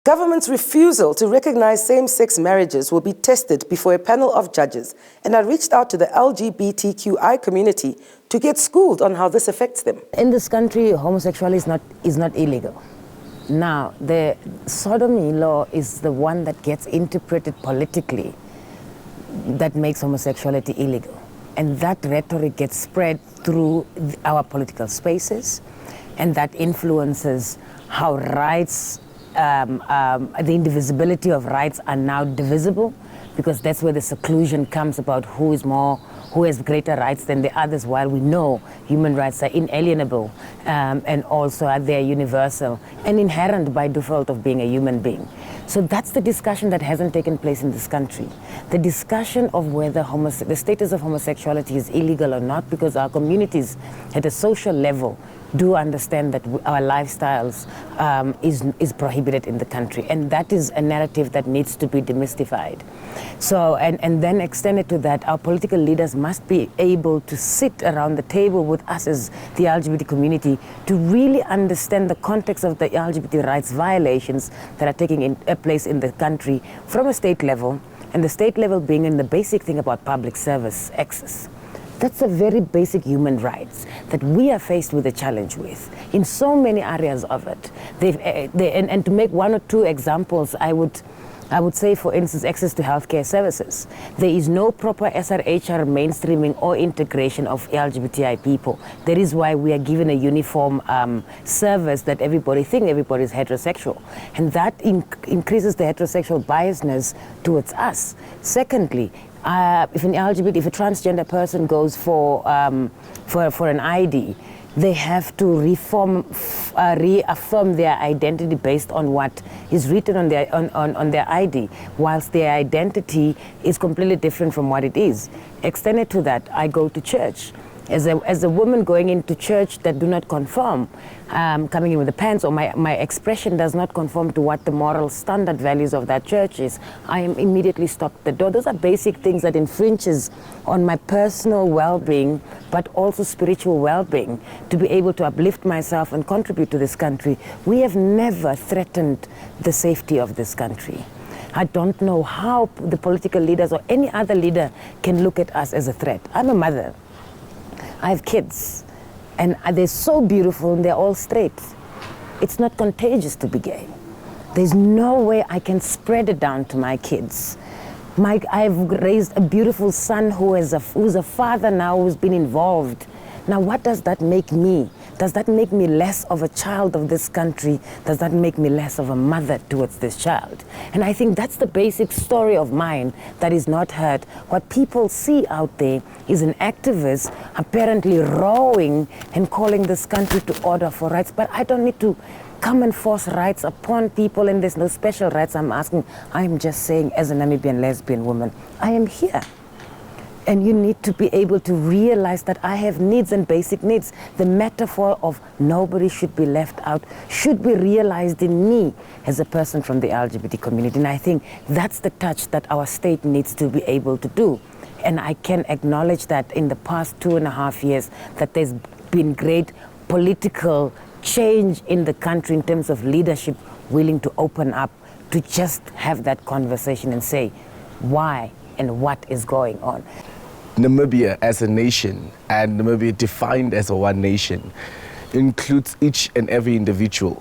Government's refusal to recognize same-sex marriages will be tested before a panel of judges, and I reached out to the LGBTQI community to get schooled on how this affects them. In this country, homosexuality is not illegal. Now, the sodomy law is the one that gets interpreted politically that makes homosexuality illegal. And that rhetoric gets spread through our political spaces, and that influences how rights, the indivisibility of rights are now divisible, because that's where the seclusion comes about who has greater rights than the others, while we know human rights are inalienable and also they're universal and inherent by default of being a human being. So that's the discussion that hasn't taken place in this country. The discussion of whether the status of homosexuality is illegal or not, because our communities at a social level do understand that our lifestyles is prohibited in the country, and that is a narrative that needs to be demystified. So, and then extended to that, our political leaders must be able to sit around the table with us as the LGBT community to really understand the context of the LGBT rights violations that are taking place in the country from a state level, and the state level being in the basic thing about public service access. That's a very basic human rights that we are faced with a challenge with in so many areas of it. And to make one or two examples, I would say, for instance, access to healthcare services. There is no proper SRHR mainstreaming or integration of LGBTI people. That is why we are given a uniform service that everybody thinks everybody is heterosexual. And that increases the heterosexual biasness towards us. Secondly, if a transgender person goes for an ID, they have to reaffirm their identity based on what is written on their ID, whilst their identity is completely different from what it is. Extended to that, I go to church. As a woman going into church that do not conform, coming in with the pants, or my expression does not conform to what the moral standard values of that church is, I am immediately stopped at the door. Those are basic things that infringes on my personal well-being, but also spiritual well-being, to be able to uplift myself and contribute to this country. We have never threatened the safety of this country. I don't know how the political leaders or any other leader can look at us as a threat. I'm a mother. I have kids, and they're so beautiful, and they're all straight. It's not contagious to be gay. There's no way I can spread it down to my kids. I've raised a beautiful son who's a father now, who's been involved. Now, what does that make me? Does that make me less of a child of this country? Does that make me less of a mother towards this child? And I think that's the basic story of mine that is not heard. What people see out there is an activist apparently rowing and calling this country to order for rights. But I don't need to come and force rights upon people, and there's no special rights I'm asking. I'm just saying, as a Namibian lesbian woman, I am here. And you need to be able to realize that I have needs and basic needs. The metaphor of nobody should be left out should be realized in me as a person from the LGBT community. And I think that's the touch that our state needs to be able to do. And I can acknowledge that in the past 2.5 years, that there's been great political change in the country in terms of leadership willing to open up, to just have that conversation and say why and what is going on. Namibia as a nation, and Namibia defined as a one nation, includes each and every individual.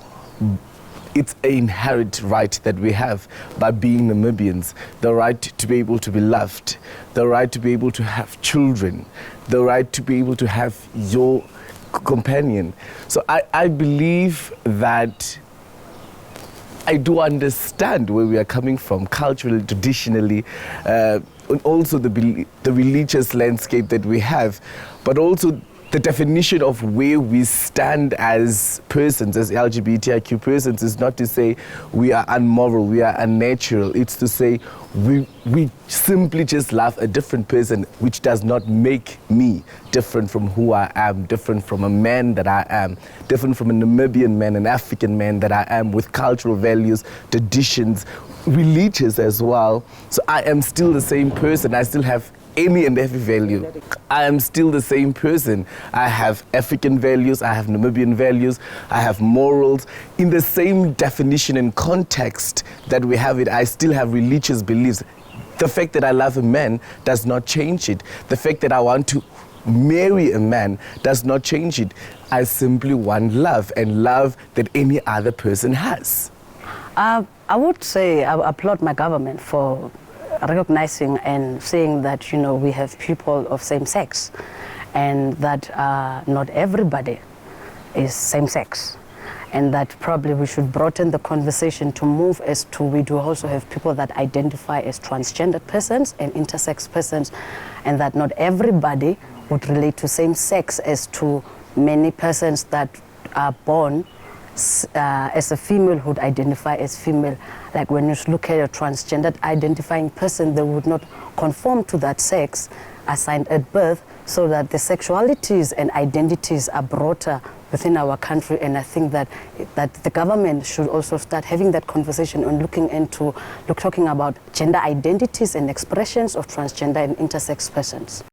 It's an inherent right that we have by being Namibians, the right to be able to be loved, the right to be able to have children, the right to be able to have your companion. So I believe that I do understand where we are coming from culturally, traditionally, and also the religious landscape that we have, but also the definition of where we stand as persons, as LGBTIQ persons, is not to say we are unmoral, we are unnatural. It's to say we simply just love a different person, which does not make me different from who I am, different from a man that I am, different from a Namibian man, an African man that I am, with cultural values, traditions, religious as well. So I am still the same person. I still have any and every value. I am still the same person. I have African values, I have Namibian values, I have morals. In the same definition and context that we have it, I still have religious beliefs. The fact that I love a man does not change it. The fact that I want to marry a man does not change it. I simply want love, and love that any other person has. I would say I applaud my government for recognizing and saying that, you know, we have people of same sex, and that not everybody is same sex, and that probably we should broaden the conversation to move as to we do also have people that identify as transgender persons and intersex persons, and that not everybody would relate to same sex as to many persons that are born as a female who would identify as female. Like when you look at a transgender identifying person, they would not conform to that sex assigned at birth, so that the sexualities and identities are broader within our country. And I think that the government should also start having that conversation on talking about gender identities and expressions of transgender and intersex persons.